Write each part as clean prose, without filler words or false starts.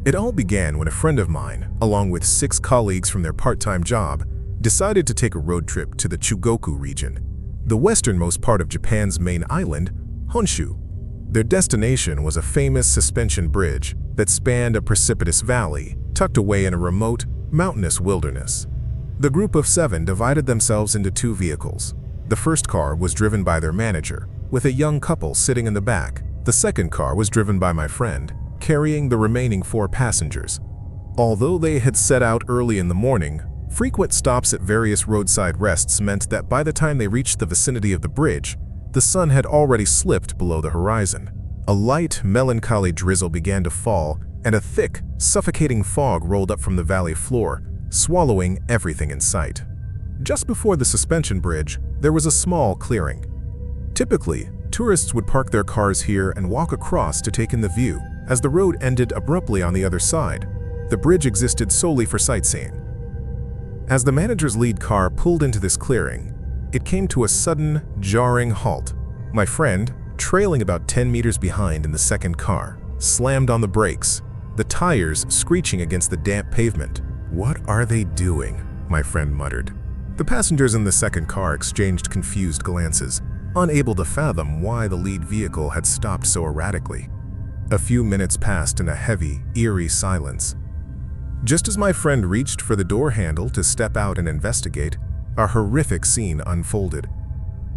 It all began when a friend of mine, along with 6 colleagues from their part-time job, decided to take a road trip to the Chugoku region, the westernmost part of Japan's main island, Honshu. Their destination was a famous suspension bridge that spanned a precipitous valley tucked away in a remote, mountainous wilderness. The group of 7 divided themselves into 2 vehicles. The first car was driven by their manager, with a young couple sitting in the back. The second car was driven by my friend, carrying the remaining 4 passengers. Although they had set out early in the morning, frequent stops at various roadside rests meant that by the time they reached the vicinity of the bridge, the sun had already slipped below the horizon. A light, melancholy drizzle began to fall, and a thick, suffocating fog rolled up from the valley floor, swallowing everything in sight. Just before the suspension bridge, there was a small clearing. Typically, tourists would park their cars here and walk across to take in the view, as the road ended abruptly on the other side. The bridge existed solely for sightseeing. As the manager's lead car pulled into this clearing, it came to a sudden, jarring halt. My friend, trailing about 10 meters behind in the second car, slammed on the brakes, the tires screeching against the damp pavement. "What are they doing?" my friend muttered. The passengers in the second car exchanged confused glances, unable to fathom why the lead vehicle had stopped so erratically. A few minutes passed in a heavy, eerie silence. Just as my friend reached for the door handle to step out and investigate, a horrific scene unfolded.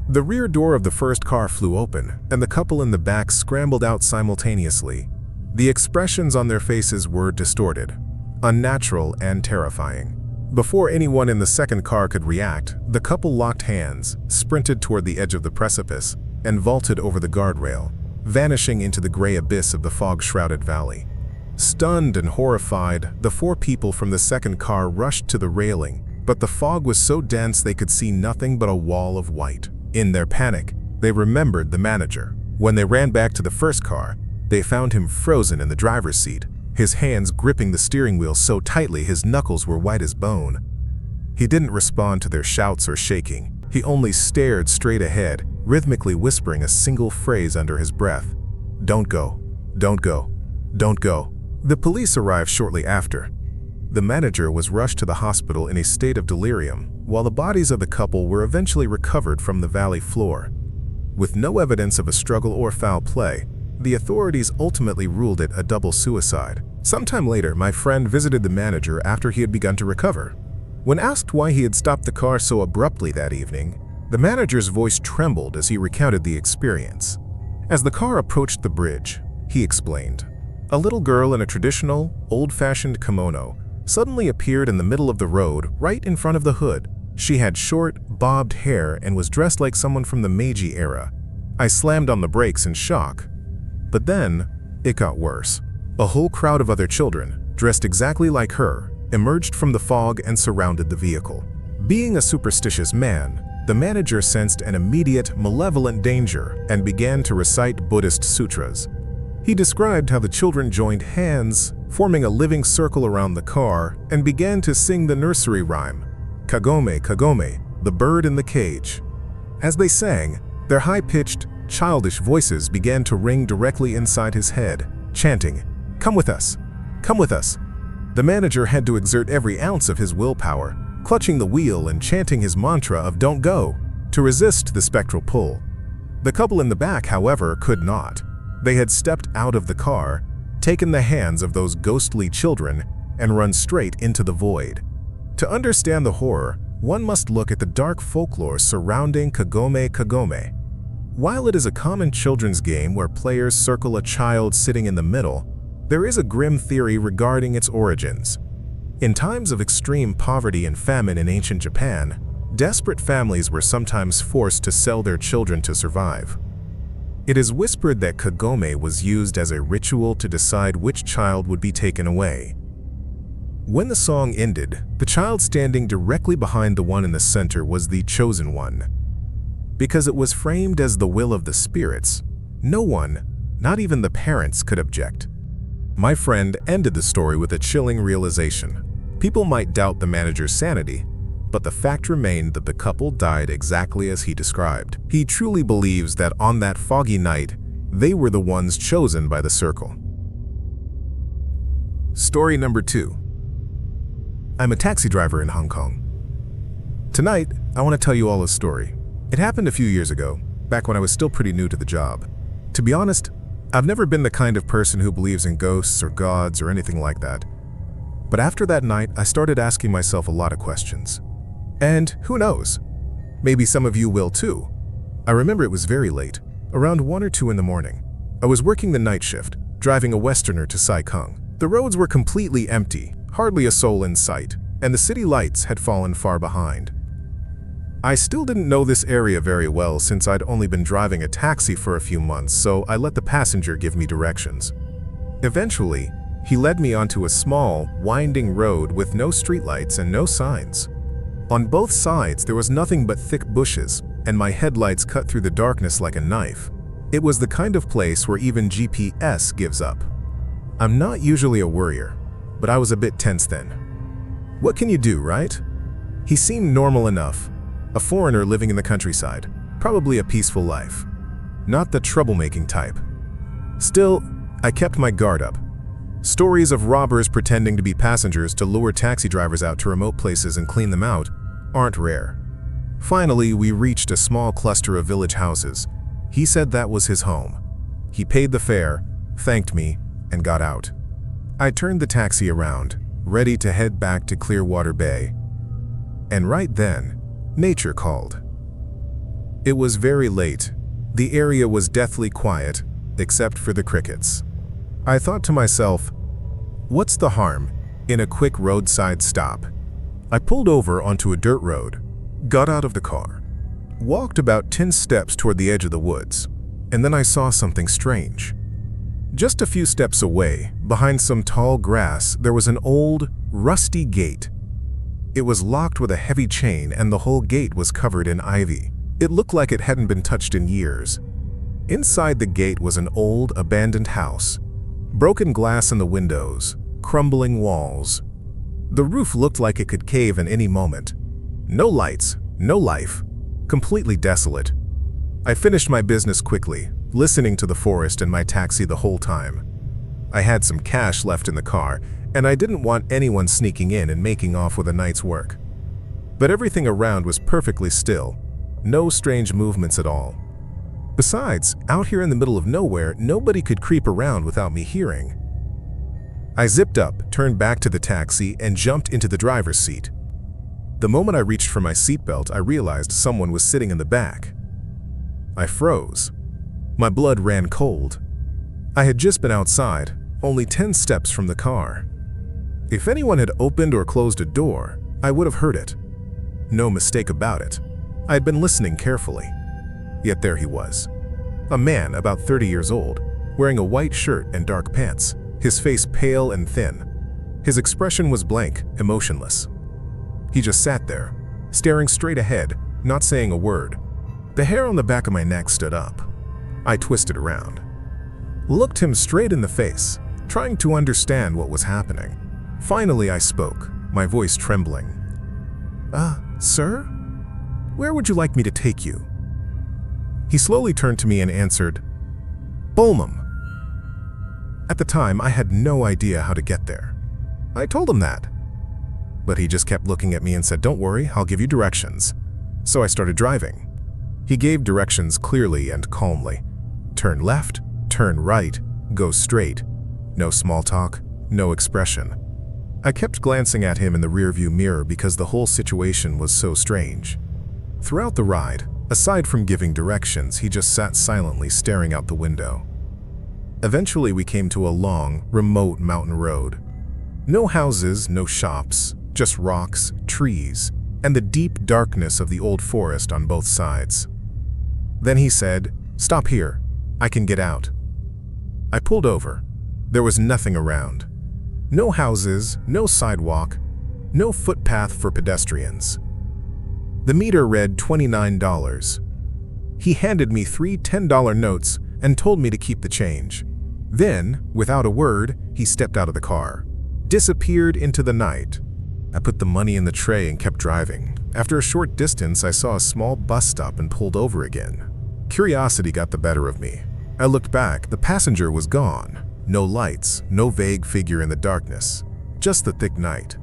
The rear door of the first car flew open, and the couple in the back scrambled out simultaneously. The expressions on their faces were distorted, unnatural, and terrifying. Before anyone in the second car could react, the couple locked hands, sprinted toward the edge of the precipice, and vaulted over the guardrail, vanishing into the gray abyss of the fog-shrouded valley. Stunned and horrified, the 4 people from the second car rushed to the railing, but the fog was so dense they could see nothing but a wall of white. In their panic, they remembered the manager. When they ran back to the first car, they found him frozen in the driver's seat, his hands gripping the steering wheel so tightly his knuckles were white as bone. He didn't respond to their shouts or shaking. He only stared straight ahead, rhythmically whispering a single phrase under his breath. "Don't go. Don't go. Don't go." The police arrived shortly after. The manager was rushed to the hospital in a state of delirium, while the bodies of the couple were eventually recovered from the valley floor. With no evidence of a struggle or foul play, the authorities ultimately ruled it a double suicide. Sometime later, my friend visited the manager after he had begun to recover. When asked why he had stopped the car so abruptly that evening, the manager's voice trembled as he recounted the experience. As the car approached the bridge, he explained, a little girl in a traditional, old-fashioned kimono suddenly appeared in the middle of the road right in front of the hood. She had short, bobbed hair and was dressed like someone from the Meiji era. I slammed on the brakes in shock. But then, it got worse. A whole crowd of other children, dressed exactly like her, emerged from the fog and surrounded the vehicle. Being a superstitious man, the manager sensed an immediate, malevolent danger and began to recite Buddhist sutras. He described how the children joined hands, forming a living circle around the car, and began to sing the nursery rhyme, "Kagome, Kagome, the bird in the cage." As they sang, their high-pitched, childish voices began to ring directly inside his head, chanting, "Come with us, come with us." The manager had to exert every ounce of his willpower, clutching the wheel and chanting his mantra of "Don't go," to resist the spectral pull. The couple in the back, however, could not. They had stepped out of the car, taken the hands of those ghostly children, and run straight into the void. To understand the horror, one must look at the dark folklore surrounding Kagome Kagome. While it is a common children's game where players circle a child sitting in the middle, there is a grim theory regarding its origins. In times of extreme poverty and famine in ancient Japan, desperate families were sometimes forced to sell their children to survive. It is whispered that Kagome was used as a ritual to decide which child would be taken away. When the song ended, the child standing directly behind the one in the center was the chosen one. Because it was framed as the will of the spirits, no one, not even the parents, could object. My friend ended the story with a chilling realization. People might doubt the manager's sanity, but the fact remained that the couple died exactly as he described. He truly believes that on that foggy night, they were the ones chosen by the circle. Story number 2. I'm a taxi driver in Hong Kong. Tonight, I want to tell you all a story. It happened a few years ago, back when I was still pretty new to the job. To be honest, I've never been the kind of person who believes in ghosts or gods or anything like that. But after that night, I started asking myself a lot of questions. And who knows? Maybe some of you will too. I remember it was very late, around 1 or 2 in the morning. I was working the night shift, driving a Westerner to Sai Kung. The roads were completely empty, hardly a soul in sight, and the city lights had fallen far behind. I still didn't know this area very well since I'd only been driving a taxi for a few months, so I let the passenger give me directions. Eventually, he led me onto a small, winding road with no streetlights and no signs. On both sides, there was nothing but thick bushes, and my headlights cut through the darkness like a knife. It was the kind of place where even GPS gives up. I'm not usually a worrier, but I was a bit tense then. What can you do, right? He seemed normal enough. A foreigner living in the countryside, probably a peaceful life. Not the troublemaking type. Still, I kept my guard up. Stories of robbers pretending to be passengers to lure taxi drivers out to remote places and clean them out aren't rare. Finally, we reached a small cluster of village houses. He said that was his home. He paid the fare, thanked me, and got out. I turned the taxi around, ready to head back to Clearwater Bay. And right then, nature called. It was very late. The area was deathly quiet, except for the crickets. I thought to myself, what's the harm in a quick roadside stop? I pulled over onto a dirt road, got out of the car, walked about 10 steps toward the edge of the woods, and then I saw something strange. Just a few steps away, behind some tall grass, there was an old, rusty gate. It was locked with a heavy chain and the whole gate was covered in ivy. It looked like it hadn't been touched in years. Inside the gate was an old, abandoned house. Broken glass in the windows, crumbling walls. The roof looked like it could cave in any moment. No lights, no life, completely desolate. I finished my business quickly, listening to the forest in my taxi the whole time. I had some cash left in the car, and I didn't want anyone sneaking in and making off with a night's work. But everything around was perfectly still, no strange movements at all. Besides, out here in the middle of nowhere, nobody could creep around without me hearing. I zipped up, turned back to the taxi, and jumped into the driver's seat. The moment I reached for my seatbelt, I realized someone was sitting in the back. I froze. My blood ran cold. I had just been outside, only 10 steps from the car. If anyone had opened or closed a door, I would have heard it. No mistake about it. I had been listening carefully. Yet there he was. A man about 30 years old, wearing a white shirt and dark pants, his face pale and thin. His expression was blank, emotionless. He just sat there, staring straight ahead, not saying a word. The hair on the back of my neck stood up. I twisted around, looked him straight in the face, trying to understand what was happening. Finally, I spoke, my voice trembling. Sir? Where would you like me to take you?" He slowly turned to me and answered, "Bolmum." At the time, I had no idea how to get there. I told him that. But he just kept looking at me and said, "Don't worry, I'll give you directions." So I started driving. He gave directions clearly and calmly. Turn left, turn right, go straight. No small talk, no expression. I kept glancing at him in the rearview mirror because the whole situation was so strange. Throughout the ride, aside from giving directions, he just sat silently staring out the window. Eventually, we came to a long, remote mountain road. No houses, no shops, just rocks, trees, and the deep darkness of the old forest on both sides. Then he said, "Stop here. I can get out." I pulled over. There was nothing around. No houses, no sidewalk, no footpath for pedestrians. The meter read $29. He handed me 3 $10 notes and told me to keep the change. Then, without a word, he stepped out of the car, disappeared into the night. I put the money in the tray and kept driving. After a short distance, I saw a small bus stop and pulled over again. Curiosity got the better of me. I looked back. The passenger was gone. No lights, no vague figure in the darkness, just the thick night.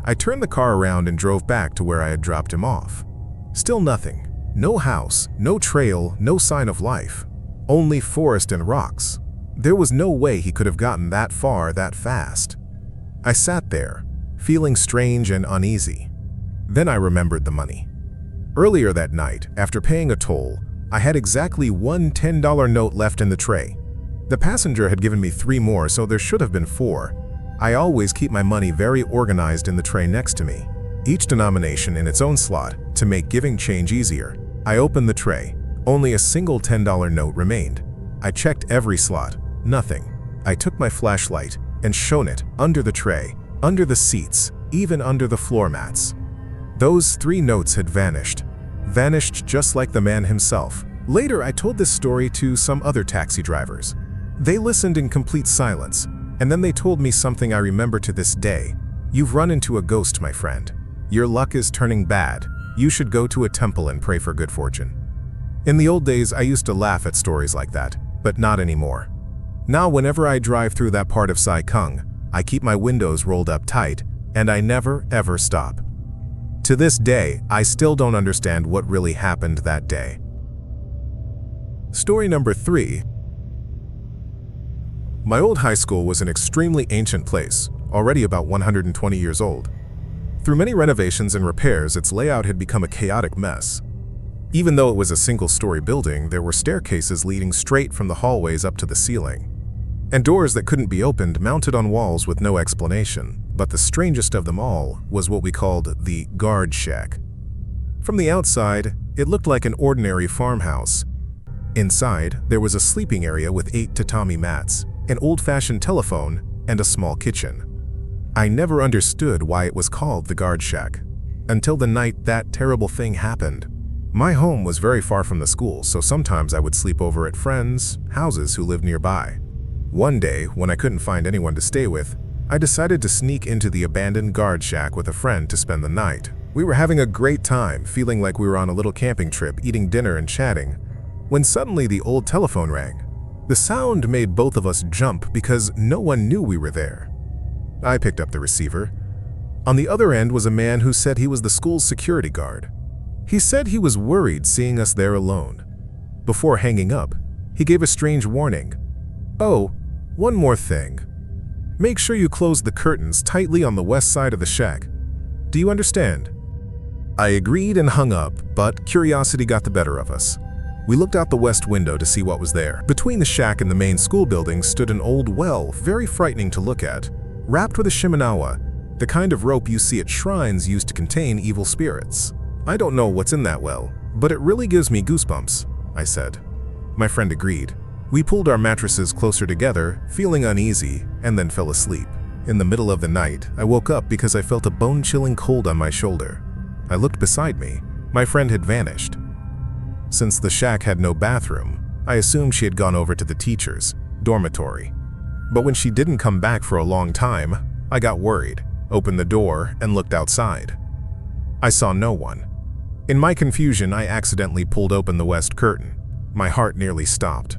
I turned the car around and drove back to where I had dropped him off. Still nothing. No house, no trail, no sign of life. Only forest and rocks. There was no way he could have gotten that far that fast. I sat there, feeling strange and uneasy. Then I remembered the money. Earlier that night, after paying a toll, I had exactly one $10 note left in the tray. The passenger had given me 3 more, so there should have been 4. I always keep my money very organized in the tray next to me, each denomination in its own slot, to make giving change easier. I opened the tray. Only a single $10 note remained. I checked every slot. Nothing. I took my flashlight and shone it under the tray, under the seats, even under the floor mats. Those 3 notes had vanished. Vanished just like the man himself. Later, I told this story to some other taxi drivers. They listened in complete silence, and then they told me something I remember to this day. You've run into a ghost, my friend. Your luck is turning bad. You should go to a temple and pray for good fortune. In the old days, I used to laugh at stories like that, but not anymore. Now, whenever I drive through that part of Sai Kung, I keep my windows rolled up tight, and I never, ever stop. To this day, I still don't understand what really happened that day. Story number 3. My old high school was an extremely ancient place, already about 120 years old. Through many renovations and repairs, its layout had become a chaotic mess. Even though it was a single-story building, there were staircases leading straight from the hallways up to the ceiling, and doors that couldn't be opened mounted on walls with no explanation. But the strangest of them all was what we called the guard shack. From the outside, it looked like an ordinary farmhouse. Inside, there was a sleeping area with 8 tatami mats, an old-fashioned telephone, and a small kitchen. I never understood why it was called the guard shack, until the night that terrible thing happened. My home was very far from the school, so sometimes I would sleep over at friends' houses who lived nearby. One day, when I couldn't find anyone to stay with, I decided to sneak into the abandoned guard shack with a friend to spend the night. We were having a great time, feeling like we were on a little camping trip, eating dinner and chatting, when suddenly the old telephone rang. The sound made both of us jump because no one knew we were there. I picked up the receiver. On the other end was a man who said he was the school's security guard. He said he was worried seeing us there alone. Before hanging up, he gave a strange warning. "Oh, one more thing. Make sure you close the curtains tightly on the west side of the shack. Do you understand?" I agreed and hung up, but curiosity got the better of us. We looked out the west window to see what was there. Between the shack and the main school building stood an old well, very frightening to look at, wrapped with a shimenawa, the kind of rope you see at shrines used to contain evil spirits. "I don't know what's in that well, but it really gives me goosebumps," I said. My friend agreed. We pulled our mattresses closer together, feeling uneasy, and then fell asleep. In the middle of the night, I woke up because I felt a bone-chilling cold on my shoulder. I looked beside me. My friend had vanished. Since the shack had no bathroom, I assumed she had gone over to the teacher's dormitory. But when she didn't come back for a long time, I got worried, opened the door, and looked outside. I saw no one. In my confusion, I accidentally pulled open the west curtain. My heart nearly stopped.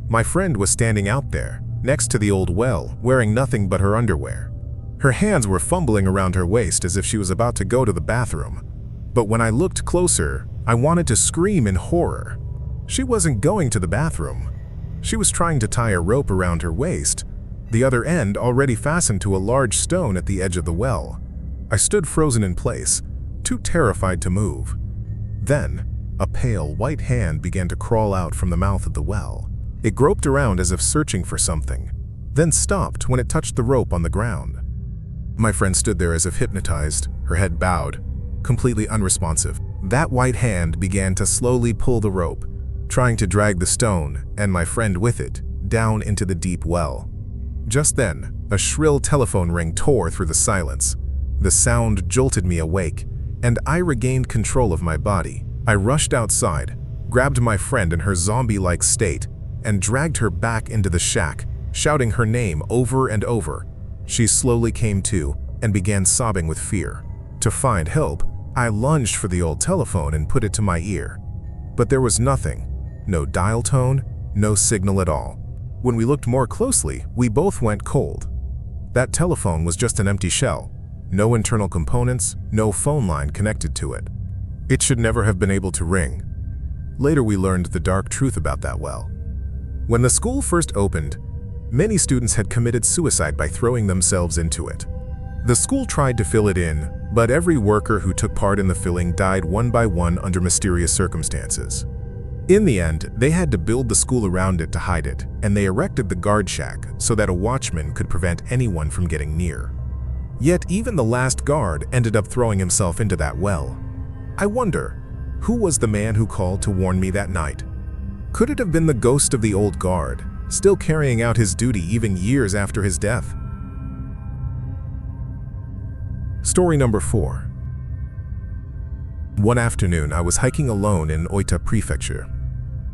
My friend was standing out there, next to the old well, wearing nothing but her underwear. Her hands were fumbling around her waist as if she was about to go to the bathroom. But when I looked closer, I wanted to scream in horror. She wasn't going to the bathroom. She was trying to tie a rope around her waist, the other end already fastened to a large stone at the edge of the well. I stood frozen in place, too terrified to move. Then, a pale, white hand began to crawl out from the mouth of the well. It groped around as if searching for something, then stopped when it touched the rope on the ground. My friend stood there as if hypnotized, her head bowed, completely unresponsive. That white hand began to slowly pull the rope, trying to drag the stone, and my friend with it, down into the deep well. Just then, a shrill telephone ring tore through the silence. The sound jolted me awake, and I regained control of my body. I rushed outside, grabbed my friend in her zombie-like state, and dragged her back into the shack, shouting her name over and over. She slowly came to and began sobbing with fear. To find help, I lunged for the old telephone and put it to my ear. But there was nothing, no dial tone, no signal at all. When we looked more closely, we both went cold. That telephone was just an empty shell. No internal components, no phone line connected to it. It should never have been able to ring. Later we learned the dark truth about that well. When the school first opened, many students had committed suicide by throwing themselves into it. The school tried to fill it in, but every worker who took part in the filling died one by one under mysterious circumstances. In the end, they had to build the school around it to hide it, and they erected the guard shack so that a watchman could prevent anyone from getting near. Yet even the last guard ended up throwing himself into that well. I wonder, who was the man who called to warn me that night? Could it have been the ghost of the old guard, still carrying out his duty even years after his death? Story number 4. One afternoon, I was hiking alone in Oita Prefecture.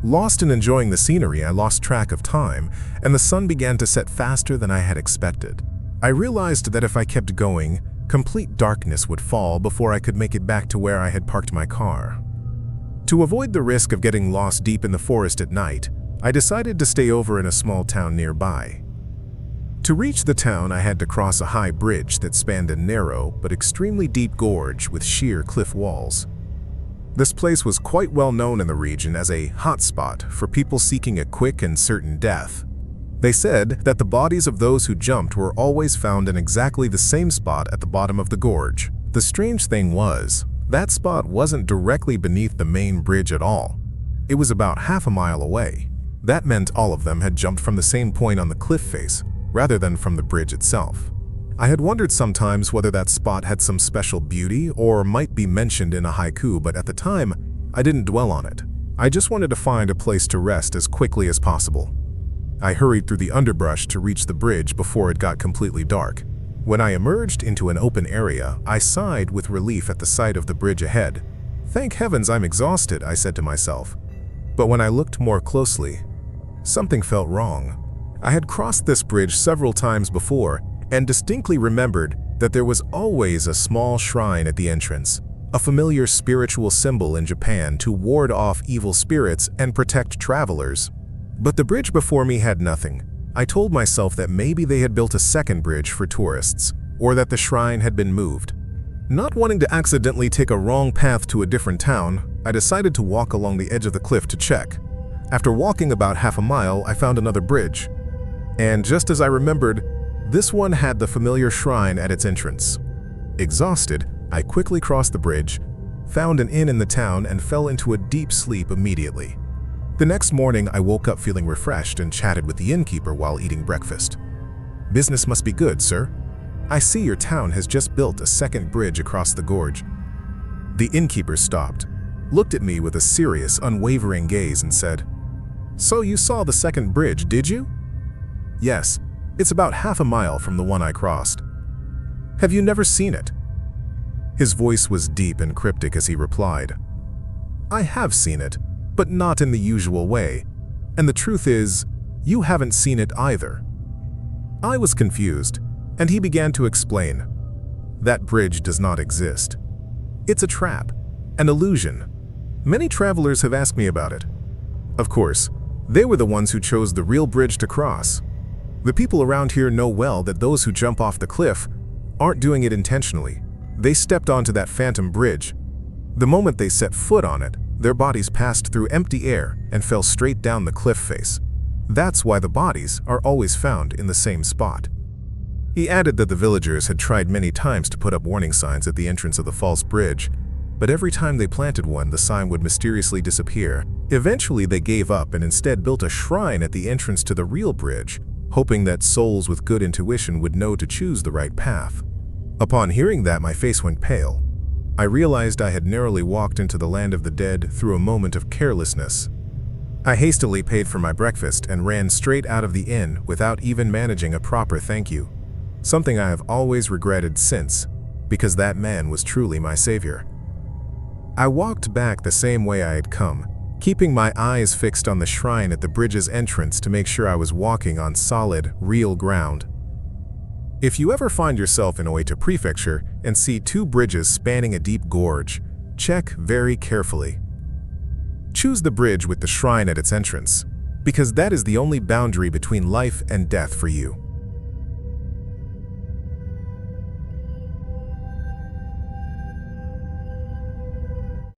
Lost in enjoying the scenery, I lost track of time, and the sun began to set faster than I had expected. I realized that if I kept going, complete darkness would fall before I could make it back to where I had parked my car. To avoid the risk of getting lost deep in the forest at night, I decided to stay over in a small town nearby. To reach the town, I had to cross a high bridge that spanned a narrow but extremely deep gorge with sheer cliff walls. This place was quite well known in the region as a hotspot for people seeking a quick and certain death. They said that the bodies of those who jumped were always found in exactly the same spot at the bottom of the gorge. The strange thing was, that spot wasn't directly beneath the main bridge at all. It was about half a mile away. That meant all of them had jumped from the same point on the cliff face, rather than from the bridge itself. I had wondered sometimes whether that spot had some special beauty or might be mentioned in a haiku, but at the time, I didn't dwell on it. I just wanted to find a place to rest as quickly as possible. I hurried through the underbrush to reach the bridge before it got completely dark. When I emerged into an open area, I sighed with relief at the sight of the bridge ahead. Thank heavens I'm exhausted, I said to myself. But when I looked more closely, something felt wrong. I had crossed this bridge several times before and distinctly remembered that there was always a small shrine at the entrance, a familiar spiritual symbol in Japan to ward off evil spirits and protect travelers. But the bridge before me had nothing. I told myself that maybe they had built a second bridge for tourists, or that the shrine had been moved. Not wanting to accidentally take a wrong path to a different town, I decided to walk along the edge of the cliff to check. After walking about half a mile, I found another bridge. And just as I remembered, this one had the familiar shrine at its entrance. Exhausted, I quickly crossed the bridge, found an inn in the town, and fell into a deep sleep immediately. The next morning, I woke up feeling refreshed and chatted with the innkeeper while eating breakfast. "Business must be good, sir. I see your town has just built a second bridge across the gorge." The innkeeper stopped, looked at me with a serious, unwavering gaze and said, "So you saw the second bridge, did you?" "Yes, it's about half a mile from the one I crossed." "Have you never seen it?" His voice was deep and cryptic as he replied, "I have seen it, but not in the usual way. And the truth is, you haven't seen it either." I was confused, and he began to explain. "That bridge does not exist. It's a trap, an illusion. Many travelers have asked me about it. Of course, they were the ones who chose the real bridge to cross. The people around here know well that those who jump off the cliff aren't doing it intentionally. They stepped onto that phantom bridge. The moment they set foot on it, their bodies passed through empty air and fell straight down the cliff face. That's why the bodies are always found in the same spot." He added that the villagers had tried many times to put up warning signs at the entrance of the false bridge, but every time they planted one, the sign would mysteriously disappear. Eventually, they gave up and instead built a shrine at the entrance to the real bridge, hoping that souls with good intuition would know to choose the right path. Upon hearing that, my face went pale. I realized I had narrowly walked into the land of the dead through a moment of carelessness. I hastily paid for my breakfast and ran straight out of the inn without even managing a proper thank you, something I have always regretted since, because that man was truly my savior. I walked back the same way I had come, keeping my eyes fixed on the shrine at the bridge's entrance to make sure I was walking on solid, real ground. If you ever find yourself in Oita Prefecture and see two bridges spanning a deep gorge, check very carefully. Choose the bridge with the shrine at its entrance. because that is the only boundary between life and death for you.